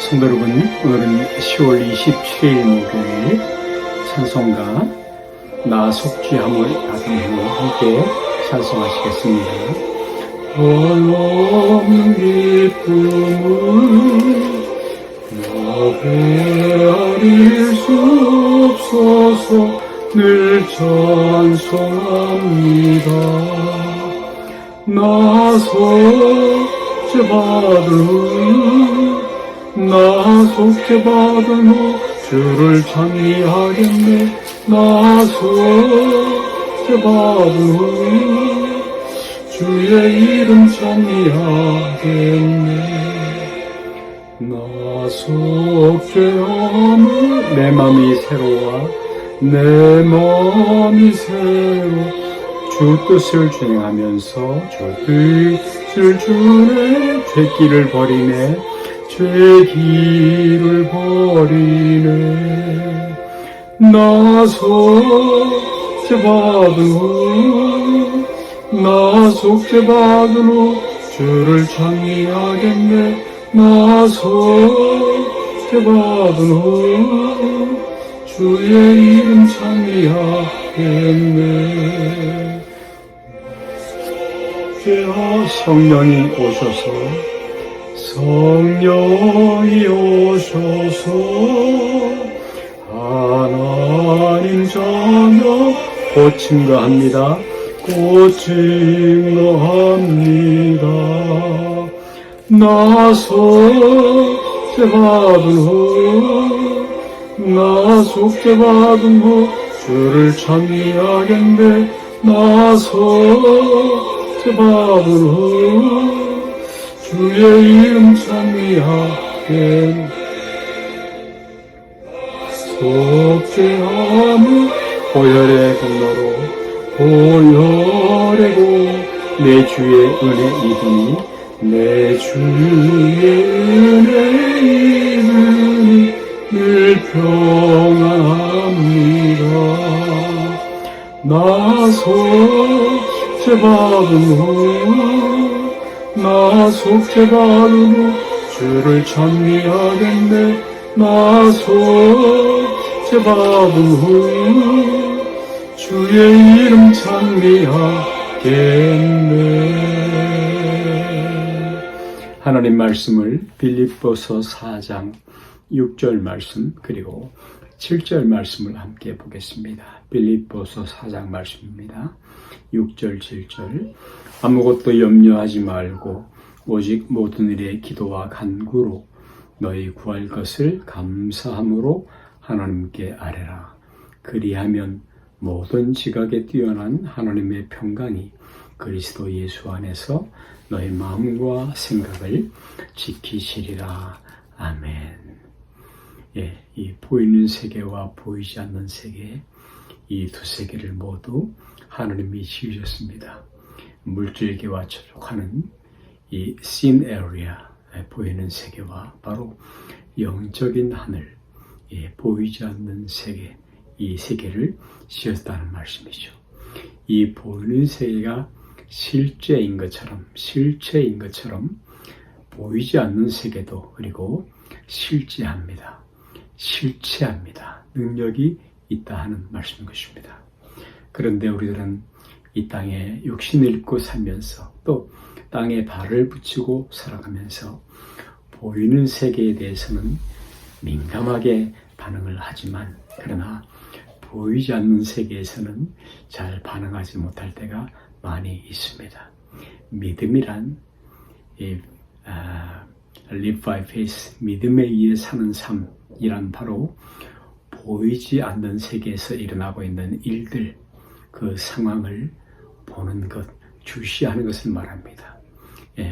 성도 여러분, 오늘은 10월 27일 목요일 찬송가 나 속죄함을 받은 후 함께 찬송하시겠습니다. 없는 기쁨을 헤아릴 수 없어서 늘 찬송합니다. 나 속죄받은 후 주를 찬미하겠네. 나 속죄받은 후 주의 이름 찬미하겠네. 나 속죄함을 내 맘이 새로워 내 마음이 새로 주 뜻을 준행하면서 주 뜻을 준행 죄길을 버리네. 죄길을 버리네. 나 속죄받은 후 주를 찬미하겠네. 나 속죄받은 후 주의 이름 찬미하겠네. 성령이 오셔서 하나님 자녀 고침과 합니다. 나 속죄받은 후 주를 찬미하겠네. 나 속죄받은 후 주의 이름 찬미하겠네. 속죄함을 보혈의 공로로 내 주의 은혜 이름이 내 주의 은혜 이름이 늘 평안합니다. 나 속죄받은 후 주를 찬미하겠네. 나 속죄받은 후 주의 이름 찬미하겠네. 하나님 말씀을 빌립보서 4장 6절 말씀 그리고 7절 말씀을 함께 보겠습니다. 빌립보서 4장 말씀입니다. 6절 7절 아무것도 염려하지 말고 오직 모든 일에 기도와 간구로 너희 구할 것을 감사함으로 하나님께 아뢰라. 그리하면 모든 지각에 뛰어난 하나님의 평강이 그리스도 예수 안에서 너희 마음과 생각을 지키시리라. 아멘. 이 보이는 세계와 보이지 않는 세계, 이 두 세계를 모두 하나님이 지으셨습니다. 물질계와 접촉하는 이 seen area, 보이는 세계와 바로 영적인 하늘, 보이지 않는 세계, 이 세계를 지었다는 말씀이죠. 이 보이는 세계가 실체인 것처럼 보이지 않는 세계도 그리고 실체합니다. 능력이 있다 하는 말씀인 것입니다. 그런데 우리들은 이 땅에 육신을 입고 살면서 또 땅에 발을 붙이고 살아가면서 보이는 세계에 대해서는 민감하게 반응을 하지만 그러나 보이지 않는 세계에서는 잘 반응하지 못할 때가 많이 있습니다. 믿음이란 live by faith, 믿음에 의해 사는 삶이란 바로 보이지 않는 세계에서 일어나고 있는 일들, 그 상황을 보는 것, 주시하는 것을 말합니다.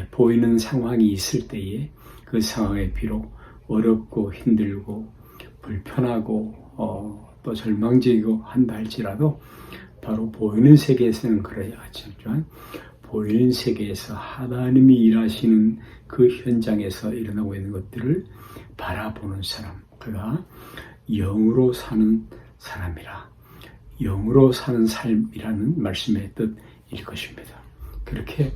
보이는 상황이 있을 때에 그 상황에 비록 어렵고 힘들고 불편하고 또 절망적이고 한다 할지라도 바로 보이는 세계에서는 그래야 하지만 보이는 세계에서 하나님이 일하시는 그 현장에서 일어나고 있는 것들을 바라보는 사람, 그가 영으로 사는 사람이라. 영으로 사는 삶이라는 말씀의 뜻일 것입니다. 그렇게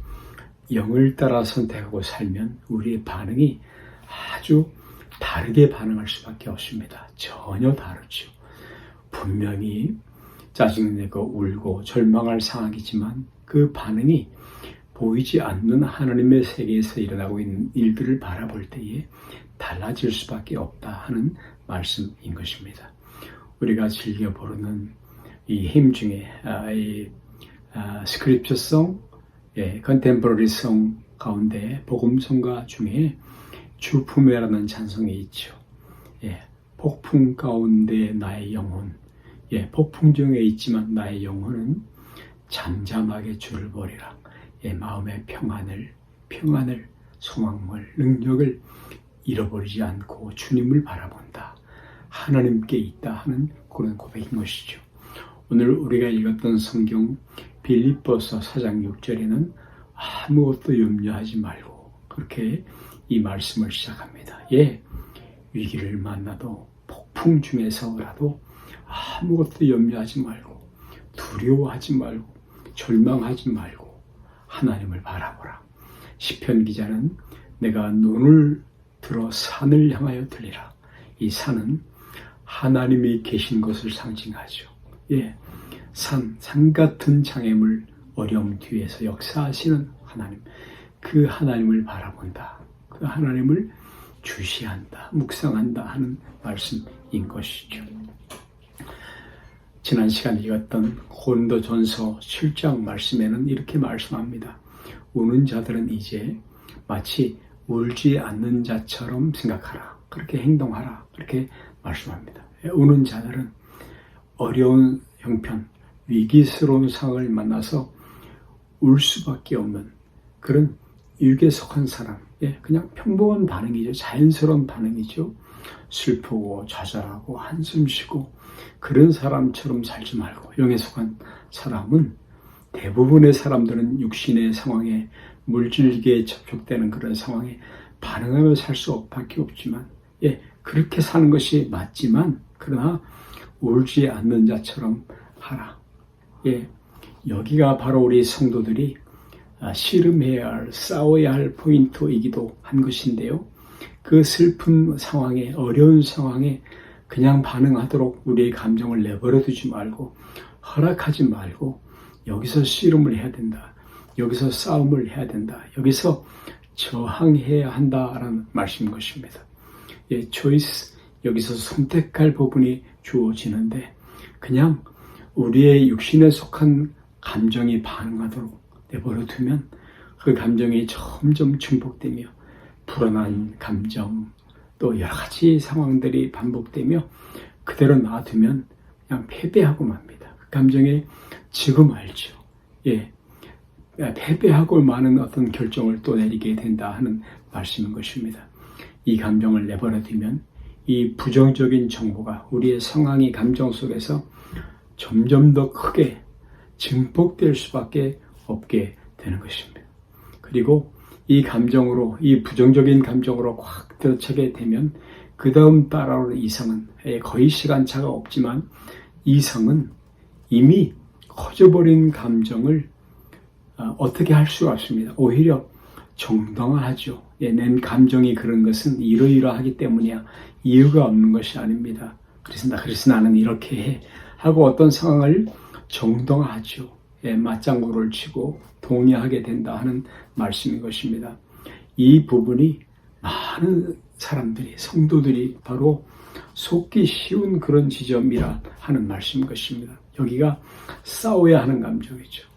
영을 따라 선택하고 살면 우리의 반응이 아주 다르게 반응할 수밖에 없습니다. 전혀 다르죠. 분명히 짜증내고 울고 절망할 상황이지만 그 반응이 보이지 않는 하나님의 세계에서 일어나고 있는 일들을 바라볼 때에 달라질 수밖에 없다 하는 말씀인 것입니다. 우리가 즐겨 부르는 이 힘 중에 스크립처송, 컨템포러리송 가운데 복음성가 중에 주품회라는 찬송이 있죠. 폭풍 가운데 나의 영혼, 폭풍 중에 있지만 나의 영혼은 잠잠하게 주를 보리라. 마음의 평안을, 소망을, 능력을 잃어버리지 않고 주님을 바라본다. 하나님께 있다 하는 그런 고백인 것이죠. 오늘 우리가 읽었던 성경 빌립보서 4장 6절에는 아무것도 염려하지 말고 그렇게 이 말씀을 시작합니다. 위기를 만나도 폭풍 중에서라도 아무것도 염려하지 말고 두려워하지 말고 절망하지 말고 하나님을 바라보라. 시편 기자는 내가 눈을 들어 산을 향하여 들리라. 이 산은 하나님이 계신 것을 상징하죠. 산 같은 장애물 어려움 뒤에서 역사하시는 하나님, 그 하나님을 바라본다. 그 하나님을 주시한다, 묵상한다 하는 말씀인 것이죠. 지난 시간에 읽었던 고린도전서 7장 말씀에는 이렇게 말씀합니다. 우는 자들은 이제 마치 울지 않는 자처럼 생각하라. 그렇게 행동하라. 그렇게 말씀합니다. 우는 자들은 어려운 형편, 위기스러운 상황을 만나서 울 수밖에 없는 그런 육에 속한 사람, 그냥 평범한 반응이죠. 자연스러운 반응이죠. 슬프고 좌절하고 한숨 쉬고 그런 사람처럼 살지 말고, 영에 속한 사람은 대부분의 사람들은 육신의 상황에 물질기에 접촉되는 그런 상황에 반응하며 살 수밖에 없지만, 그렇게 사는 것이 맞지만 그러나 울지 않는 자처럼 하라. 여기가 바로 우리 성도들이 씨름해야 할, 싸워야 할 포인트이기도 한 것인데요. 그 슬픈 상황에, 어려운 상황에 그냥 반응하도록 우리의 감정을 내버려 두지 말고, 허락하지 말고 여기서 씨름을 해야 된다. 여기서 싸움을 해야 된다. 여기서 저항해야 한다라는 말씀인 것입니다. 초이스, 여기서 선택할 부분이 주어지는데 그냥 우리의 육신에 속한 감정이 반응하도록 내버려 두면 그 감정이 점점 증폭되며 불안한 감정, 또 여러 가지 상황들이 반복되며 그대로 놔두면 그냥 패배하고 맙니다. 그 감정에 지금 알죠. 패배하고 마는 어떤 결정을 또 내리게 된다 하는 말씀인 것입니다. 이 감정을 내버려 두면 이 부정적인 정보가 우리의 상황이 감정 속에서 점점 더 크게 증폭될 수밖에 없게 되는 것입니다. 그리고 이 감정으로, 이 부정적인 감정으로 확 들어차게 되면 그 다음 따라오는 이성은 거의 시간차가 없지만 이성은 이미 커져버린 감정을 어떻게 할 수가 없습니다. 오히려 정당화하죠. 내 감정이 그런 것은 이러이러하기 때문이야. 이유가 없는 것이 아닙니다. 그래서 나는 이렇게 해 하고 어떤 상황을 정당화하죠. 맞장구를 치고 동의하게 된다 하는 말씀인 것입니다. 이 부분이 많은 사람들이, 성도들이 바로 속기 쉬운 그런 지점이라 하는 말씀인 것입니다. 여기가 싸워야 하는 감정이죠.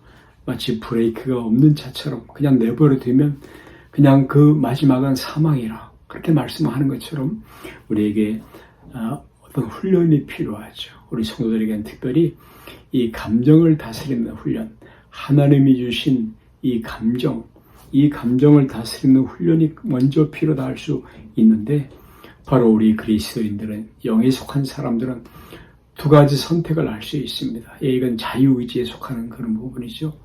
마치 브레이크가 없는 차처럼 그냥 내버려 두면 그냥 그 마지막은 사망이라, 그렇게 말씀하는 것처럼 우리에게 어떤 훈련이 필요하죠. 우리 성도들에게는 특별히 이 감정을 다스리는 훈련, 하나님이 주신 이 감정을 다스리는 훈련이 먼저 필요하다 할 수 있는데, 바로 우리 그리스도인들은, 영에 속한 사람들은 두 가지 선택을 할 수 있습니다. 이건 자유의지에 속하는 그런 부분이죠.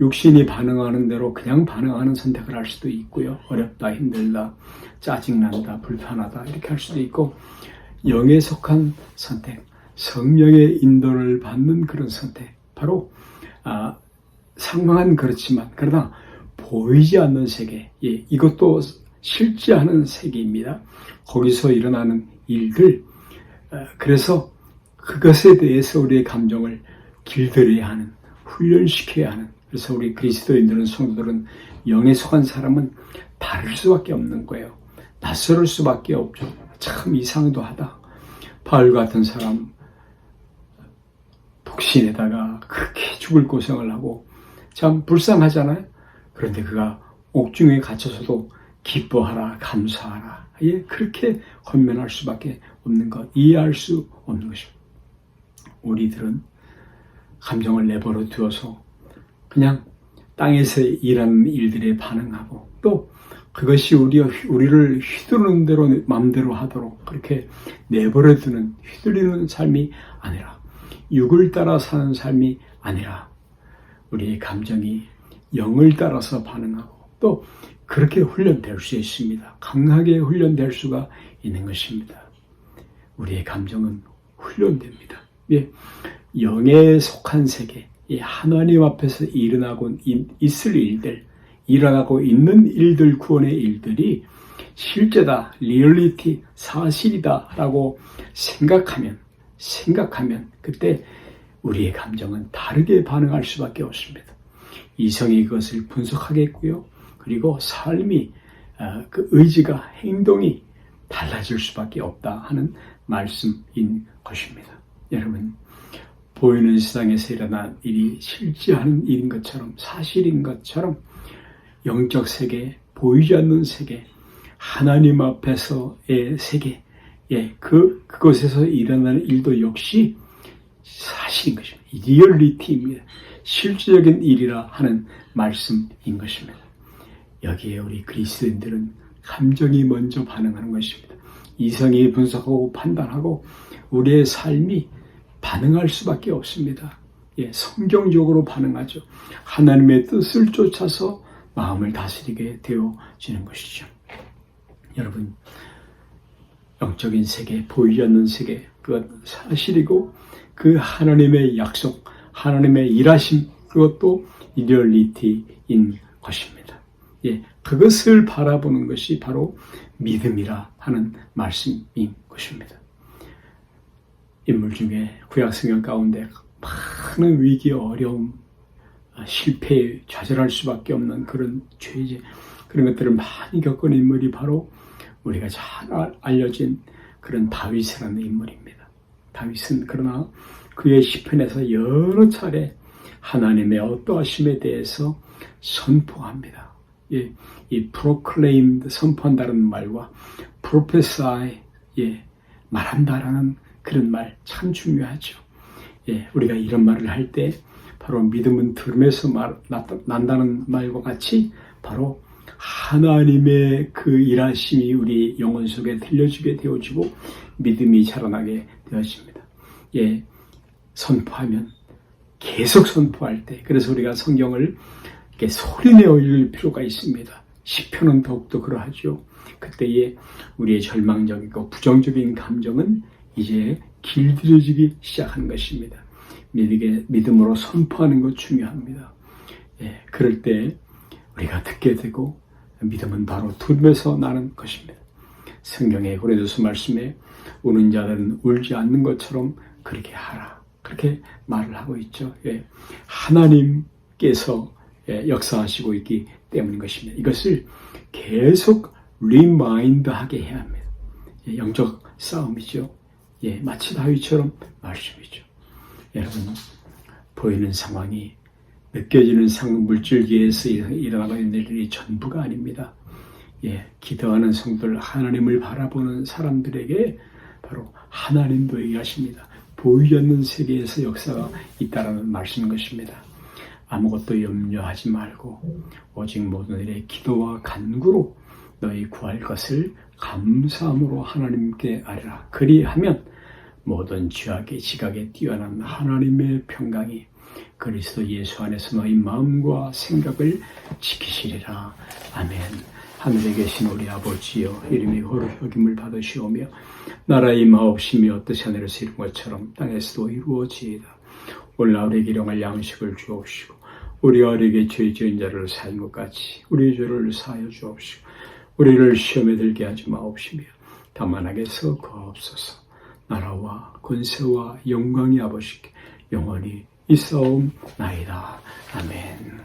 육신이 반응하는 대로 그냥 반응하는 선택을 할 수도 있고요. 어렵다, 힘들다, 짜증난다, 불편하다 이렇게 할 수도 있고, 영에 속한 선택, 성령의 인도를 받는 그런 선택, 바로 상황은 그렇지만 그러나 보이지 않는 세계, 이것도 실제하는 세계입니다. 거기서 일어나는 일들, 그래서 그것에 대해서 우리의 감정을 길들여야 하는, 훈련시켜야 하는, 그래서 우리 그리스도인들은, 성도들은 영에 속한 사람은 다를 수밖에 없는 거예요. 낯설 수밖에 없죠. 참 이상도 하다. 바울 같은 사람 독신에다가 그렇게 죽을 고생을 하고 참 불쌍하잖아요. 그런데 그가 옥중에 갇혀서도 기뻐하라, 감사하라. 예, 그렇게 권면할 수밖에 없는 것, 이해할 수 없는 것입니다. 우리들은 감정을 내버려 두어서 그냥 땅에서 일하는 일들에 반응하고 또 그것이 우리를 휘두르는 대로 마음대로 하도록 그렇게 내버려 두는, 휘둘리는 삶이 아니라, 육을 따라 사는 삶이 아니라 우리의 감정이 영을 따라서 반응하고 또 그렇게 훈련될 수 있습니다. 강하게 훈련될 수가 있는 것입니다. 우리의 감정은 훈련됩니다. 예, 영에 속한 세계, 이 하나님 앞에서 일어나고 있을 일들, 일어나고 있는 일들, 구원의 일들이 실제다, 리얼리티, 사실이다 라고 생각하면 그때 우리의 감정은 다르게 반응할 수밖에 없습니다. 이성이 그것을 분석하겠고요. 그리고 삶이, 그 의지가, 행동이 달라질 수밖에 없다 하는 말씀인 것입니다. 여러분, 보이는 세상에서 일어난 일이 실제하는 일인 것처럼, 사실인 것처럼 영적 세계, 보이지 않는 세계, 하나님 앞에서의 세계, 예, 그곳에서 일어나는 일도 역시 사실인 것입니다. 리얼리티입니다. 실질적인 일이라 하는 말씀인 것입니다. 여기에 우리 그리스도인들은 감정이 먼저 반응하는 것입니다. 이성이 분석하고 판단하고 우리의 삶이 반응할 수밖에 없습니다. 예, 성경적으로 반응하죠. 하나님의 뜻을 쫓아서 마음을 다스리게 되어지는 것이죠. 여러분, 영적인 세계, 보이지 않는 세계, 그것 사실이고 그 하나님의 약속, 하나님의 일하심, 그것도 리얼리티인 것입니다. 예, 그것을 바라보는 것이 바로 믿음이라 하는 말씀인 것입니다. 인물 중에 구약성경 가운데 많은 위기, 어려움, 실패에 좌절할 수밖에 없는 그런 죄, 그런 것들을 많이 겪은 인물이 바로 우리가 잘 알려진 그런 다윗이라는 인물입니다. 다윗은 그러나 그의 시편에서 여러 차례 하나님의 어떠하심에 대해서 선포합니다. 예, 이 proclaimed, 선포한다는 말과 prophesy, 예, 말한다라는 그런 말 참 중요하죠. 예, 우리가 이런 말을 할 때 바로 믿음은 들음에서 난다는 말과 같이 바로 하나님의 그 일하심이 우리 영혼 속에 들려지게 되어지고 믿음이 자라나게 되어집니다. 예, 선포하면 계속 선포할 때, 그래서 우리가 성경을 이렇게 소리내어 읽을 필요가 있습니다. 시편은 더욱더 그러하죠. 그때에 우리의 절망적이고 부정적인 감정은 이제 길들여지기 시작한 것입니다. 믿음으로 선포하는 것 중요합니다. 예, 그럴 때 우리가 듣게 되고 믿음은 바로 들음에서 나는 것입니다. 성경의 고린도서 말씀에 우는 자들은 울지 않는 것처럼 그렇게 하라, 그렇게 말을 하고 있죠. 예, 하나님께서 역사하시고 있기 때문인 것입니다. 이것을 계속 리마인드하게 해야 합니다. 예, 영적 싸움이죠. 예, 마치 다윗처럼 말씀이죠. 여러분, 보이는 상황이, 느껴지는 물질계에서 일어나고 있는 일이 전부가 아닙니다. 예, 기도하는 성도들, 하나님을 바라보는 사람들에게 바로 하나님도 일하십니다. 보이지 않는 세계에서 역사가 있다라는 말씀인 것입니다. 아무것도 염려하지 말고 오직 모든 일에 기도와 간구로 너희 구할 것을 감사함으로 하나님께 아뢰라. 그리하면 모든 죄악의 지각에 뛰어난 하나님의 평강이 그리스도 예수 안에서 너희 마음과 생각을 지키시리라. 아멘. 하늘에 계신 우리 아버지여, 이름이 거룩히 여김을 받으시오며 나라의 마옵심이 뜻이 하늘에서 이룬 것처럼 땅에서도 이루어지이다. 오늘 우리에게 일용할 양식을 주옵시고 우리가 우리에게 죄 지은 자를 사한 것 같이 우리의 죄를 사하여 주옵시고 우리를 시험에 들게 하지 마옵시며 다만 악에서 구하옵소서. 나라와 권세와 영광이 아버지께 영원히 있사옵나이다. 아멘.